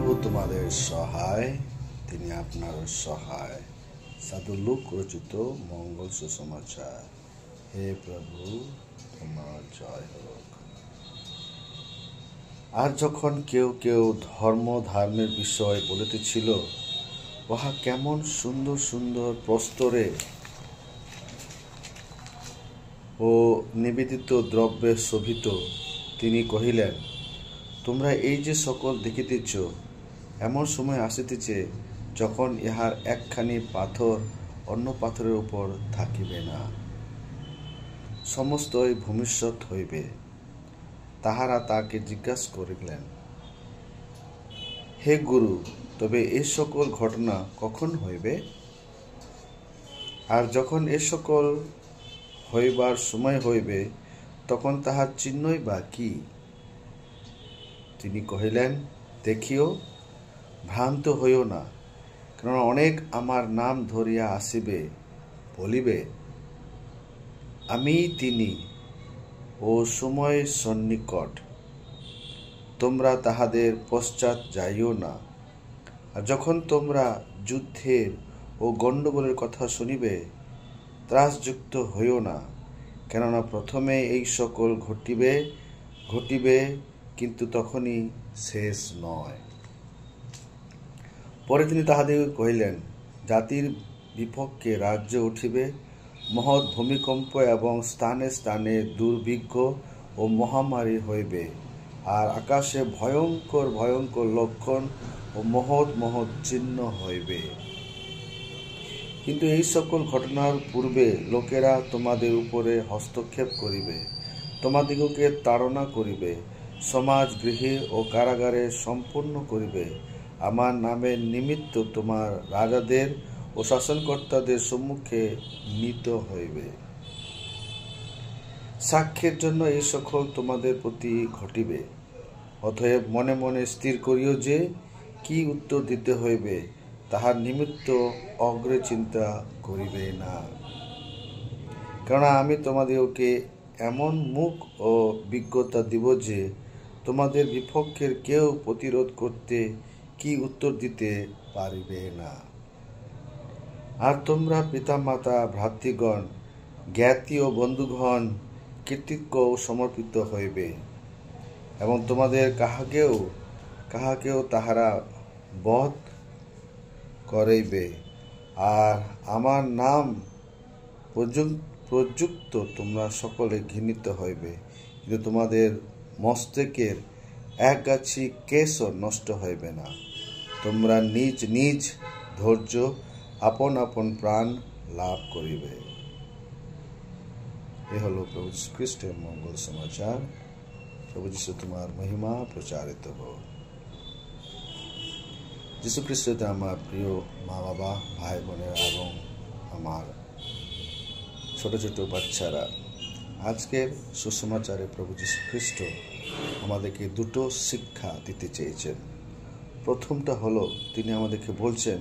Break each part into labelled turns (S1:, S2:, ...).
S1: প্রভু তোমাদের সহায়, তিনি আপনার সহায়। সাধু লুক রচিত মঙ্গল সুসমাচার। হে প্রভু, তোমার জয় হোক। আর যখন কেউ কেউ ধর্মের বিষয় বলিতেছিল, উহা কেমন সুন্দর সুন্দর প্রস্তরে ও নিবেদিত দ্রব্যে শোভিত, তিনি কহিলেন, তোমরা এই যে সকল দেখিতেছ, এমন সময় আসিতেছে যখন ইহার একখানি পাথর অন্য পাথরের উপর থাকিবে না, সমস্তই ভূমিষ্যৎ হইবে। তাহারা তাকে জিজ্ঞাসা করিলেন, হে গুরু, তবে এই সকল ঘটনা কখন হইবে? আর যখন এ সকল হইবার সময় হইবে, তখন তাহার চিহ্নই বা কি? তিনি কহিলেন, দেখিও, ভ্রান্ত হইও না, কেননা অনেক আমার নাম ধরিয়া আসিবে, বলিবে, আমিই তিনি, ও সময় সন্নিকট। তোমরা তাহাদের পশ্চাৎ যাইও না। আর যখন তোমরা যুদ্ধের ও গণ্ডগোলের কথা শুনিবে, ত্রাসযুক্ত হইও না, কেননা প্রথমে এই সকল ঘটিবে, কিন্তু তখনই শেষ নয়। পরে তিনি তাহাদিগকে কহিলেন, জাতির বিপক্ষে রাজ্য উঠিবে, মহৎ ভূমিকম্প এবং স্থানে স্থানে দুর্ভিক্ষ ও মহামারী হইবে, আর আকাশে ভয়ঙ্কর ভয়ঙ্কর লক্ষণ ও মহৎ মহৎ চিহ্ন হইবে। কিন্তু এই সকল ঘটনার পূর্বে লোকেরা তোমাদের উপরে হস্তক্ষেপ করিবে, তোমাদিগকে তাড়না করিবে, সমাজ গৃহে ও কারাগারে সম্পূর্ণ করিবে। আমার নামের নিমিত্ত তোমার রাজাদের ও শাসনকর্তাদের সম্মুখে নীত হইবে। সাক্ষ্যের জন্য এই সকল তোমাদের প্রতি ঘটিবে। অতএব মনে মনে স্থির করিও যে কি উত্তর দিতে হইবে, তাহার নিমিত্ত অগ্রে চিন্তা করিবে না। কেননা আমি তোমাদিগকে এমন মুখ ও বিজ্ঞতা দিব যে তোমাদের বিপক্ষের কেউ প্রতিরোধ করতে কি উত্তর দিতে পারিবে না। আর তোমরা পিতামাতা, ভ্রাতৃগণ, জ্ঞাতি ও বন্ধুগণ কৃতজ্ঞ ও সমর্পিত হইবে, এবং তোমাদের কাহাকেও তাহারা বধ করাইবে। আর আমার নাম প্রযুক্ত তোমরা সকলে ঘৃণিত হইবে, কিন্তু তোমাদের মস্তকের একগাছি কেশও নষ্ট হইবে না। তোমরা নিজ নিজ ধৈর্য আপন আপন প্রাণ লাভ করিবে। এ হলো প্রভু যীশু খ্রিস্টের মঙ্গল সমাচার। প্রভু যীশু তোমার মহিমা প্রচারিত হোক। যীশু খ্রিস্টতে আমার প্রিয় মা বাবা, ভাই বোনেরা এবং আমার ছোট ছোট বাচ্চারা, আজকের সুসমাচারে প্রভু যীশু খ্রিস্ট আমাদেরকে দুটো শিক্ষা দিতে চেয়েছেন। প্রথমটা হলো, তিনি আমাদেরকে বলছেন,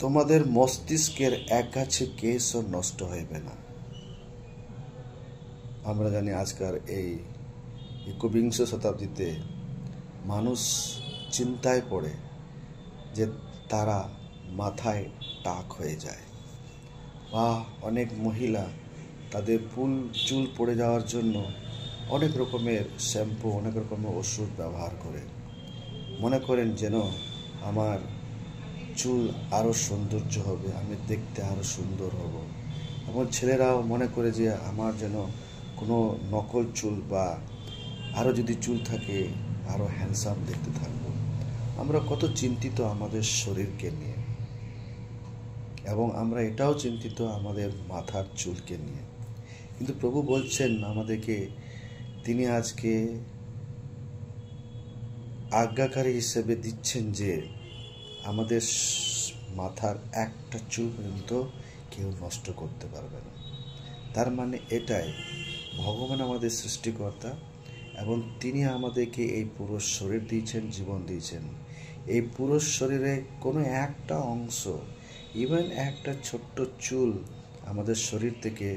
S1: তোমাদের মস্তিষ্কের একগাছি কেশও নষ্ট হইবে না। আমরা জানি আজকাল এই 21 শতাব্দীতে মানুষ চিন্তায় পড়ে যে তারা মাথায় টাক হয়ে যায়, বা অনেক মহিলা তাদের চুল পড়ে যাওয়ার জন্য অনেক রকমের শ্যাম্পু, অনেক রকমের ওষুধ ব্যবহার করে, মনে করেন যেন আমার চুল আরও সৌন্দর্য হবে, আমি দেখতে আরও সুন্দর হব। এবং ছেলেরাও মনে করে যে আমার যেন কোনো নকল চুল বা আরও যদি চুল থাকে আরও হ্যান্ডসাম দেখতে থাকবো। আমরা কত চিন্তিত আমাদের শরীরকে নিয়ে, এবং আমরা এটাও চিন্তিত আমাদের মাথার চুলকে নিয়ে। কিন্তু প্রভু বলছেন আমাদেরকে, তিনি আজকে আজ্ঞাকারী হিসেবে দিচ্ছেন যে আমাদের মাথার একটা চুল পর্যন্ত কেউ নষ্ট করতে পারবে না। তার মানে এটাই, ভগবান আমাদের সৃষ্টিকর্তা, এবং তিনি আমাদেরকে এই পুরো শরীর দিয়েছেন, জীবন দিয়েছেন। এই পুরো শরীরে কোনো একটা অংশ, ইভেন একটা ছোট্ট চুল আমাদের শরীর থেকে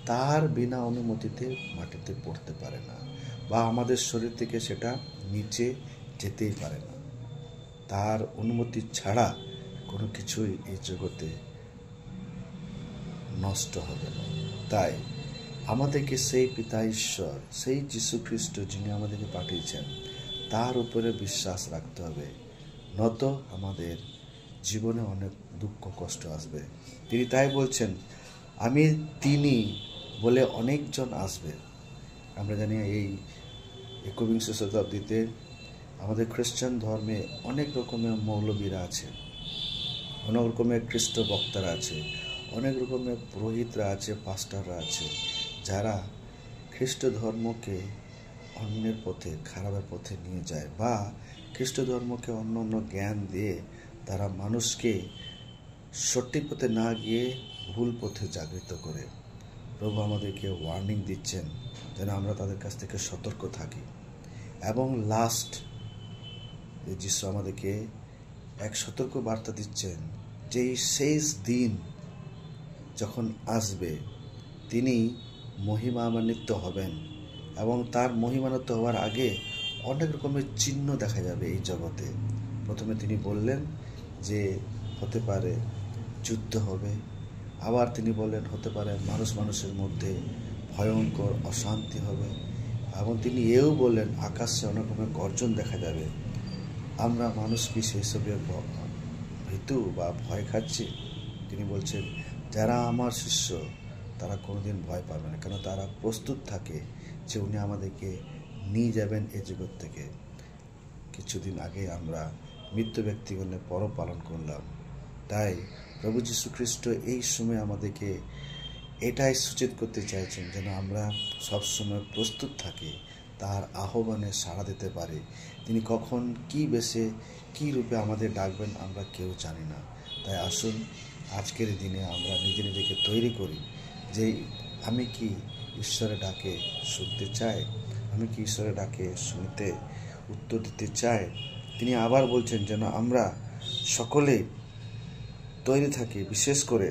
S1: তার বিনা অনুমতিতে মাটিতে পড়তে পারে না। বা আমাদের শরীর থেকে সেটা নিচে যেতেই পারে না। তার অনুমতি ছাড়া কোনো কিছুই এই জগতে নষ্ট হবে না। তাই আমাদেরকে সেই পিতা ঈশ্বর, সেই যীশু খ্রিস্ট যিনি আমাদেরকে পাঠিয়েছেন, তার উপরে বিশ্বাস রাখতে হবে। নত আমাদের জীবনে অনেক দুঃখ কষ্ট আসবে। তিনি তাই বলছেন, আমি তিনি বলে অনেকজন আসবে। আমরা জানি এই একবিংশ শতাব্দীতে আমাদের খ্রিস্টান ধর্মে অনেক রকমের মৌলবীরা আছে, অনেক রকমের খ্রিস্ট বক্তারা আছে, অনেক রকমের পুরোহিতরা আছে, পাস্টাররা আছে, যারা খ্রিস্ট ধর্মকে অন্যের পথে, খারাপের পথে নিয়ে যায়, বা খ্রিস্ট ধর্মকে অন্য অন্য জ্ঞান দিয়ে তারা মানুষকে সঠিক পথে না গিয়ে ভুল পথে জাগৃত করে। প্রভু আমাদেরকে ওয়ার্নিং দিচ্ছেন যেন আমরা তাদের কাছ থেকে সতর্ক থাকি। এবং লাস্ট যিশু আমাদেরকে এক সতর্ক বার্তা দিচ্ছেন যে এই শেষ দিন যখন আসবে, তিনি মহিমান্বিত হবেন, এবং তার মহিমান্বিত হওয়ার আগে অনেক রকমের চিহ্ন দেখা যাবে এই জগতে। প্রথমে তিনি বললেন যে হতে পারে যুদ্ধ হবে, আবার তিনি বললেন হতে পারে মানুষের মধ্যে ভয়ঙ্কর অশান্তি হবে, এবং তিনি এও বললেন আকাশে অনেক রকমের গর্জন দেখা যাবে। আমরা মানুষ কি সেসবে ভীতু বা ভয় খাচ্ছি? তিনি বলছেন যারা আমার শিষ্য তারা কোনোদিন ভয় পাবে না, কেন তারা প্রস্তুত থাকে যে উনি আমাদেরকে নিয়ে যাবেন এই জগৎ থেকে। কিছুদিন আগে আমরা মৃত্যু ব্যক্তিগণের পরব পালন করলাম। তাই প্রভু যীশু খ্রিস্ট এই সময় আমাদেরকে এটাই সূচিত করতে চাইছেন যেন আমরা সবসময় প্রস্তুত থাকি, তার আহ্বানে সাড়া দিতে পারি। তিনি কখন কি বেশে কি রূপে আমাদের ডাকবেন আমরা কেউ জানি না। তাই আসুন আজকের দিনে আমরা নিজেকে তৈরি করি যে আমি কি ঈশ্বরের ডাকে শুনতে চাই, আমি কি ঈশ্বরের ডাকে শুনতে উত্তর দিতে চাই। তিনি আবার বলছেন যেন আমরা সকলে তৈরি থাকি, বিশেষ করে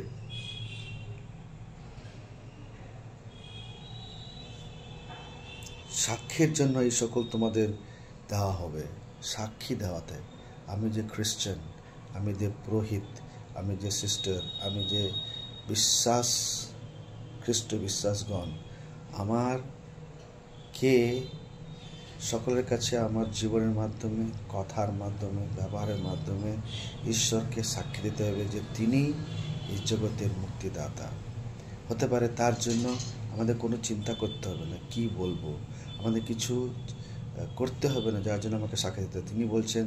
S1: সাক্ষীর জন্য এই সকল তোমাদের দেওয়া হবে। সাক্ষী দেওয়াতে আমি যে খ্রিস্টান, আমি যে পুরোহিত, আমি যে সিস্টার, আমি যে বিশ্বাস খ্রিস্ট বিশ্বাসগণ, আমার কে সকলের কাছে আমার জীবনের মাধ্যমে, কথার মাধ্যমে, ব্যবহারের মাধ্যমে ঈশ্বরকে সাক্ষী দিতে হবে যে তিনি এই জগতের মুক্তিদাতা। হতে পারে তার জন্য আমাদের কোনো চিন্তা করতে হবে না কি বলবো, আমাদের কিছু করতে হবে না যার জন্য আমাকে সাক্ষী দিতে হবে। তিনি বলছেন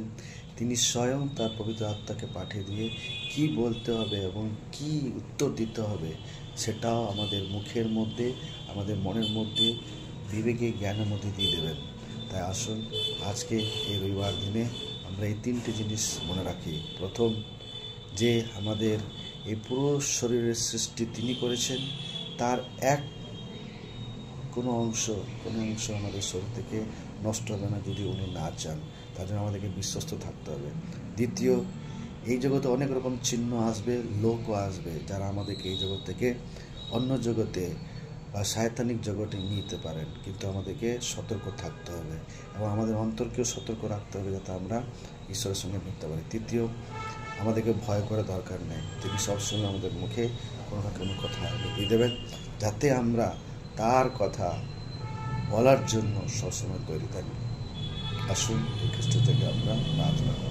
S1: তিনি স্বয়ং তার পবিত্র আত্মাকে পাঠিয়ে দিয়ে কি বলতে হবে এবং কি উত্তর দিতে হবে সেটাও আমাদের মুখের মধ্যে, আমাদের মনের মধ্যে, বিবেকে, জ্ঞানের মধ্যে দিয়ে দেবেন। তাই আসুন আজকে এই রবিবার দিনে আমরা এই তিনটে জিনিস মনে রাখি। প্রথম, যে আমাদের এই পুরো শরীরের সৃষ্টি তিনি করেছেন, তার কোনো অংশ আমাদের শরীর থেকে নষ্ট হবে না যদি উনি না চান। তার জন্য আমাদেরকে বিশ্বস্ত থাকতে হবে। দ্বিতীয়, এই জগতে অনেক রকম চিহ্ন আসবে, লোকও আসবে যারা আমাদেরকে এই জগৎ থেকে অন্য জগতে বা শয়তানিক জগতে নিতে পারেন, কিন্তু আমাদেরকে সতর্ক থাকতে হবে এবং আমাদের অন্তরকেও সতর্ক রাখতে হবে যাতে আমরা ঈশ্বরের সঙ্গে মিলতে পারি। তৃতীয়, আমাদেরকে ভয় করার দরকার নেই। তিনি সবসময় আমাদের মুখে কোনো না কোনো কথা দিয়ে দেবেন যাতে আমরা তার কথা বলার জন্য সবসময় তৈরি থাকি। আসুন এই খ্রিস্ট থেকে আমরা প্রার্থনা করি।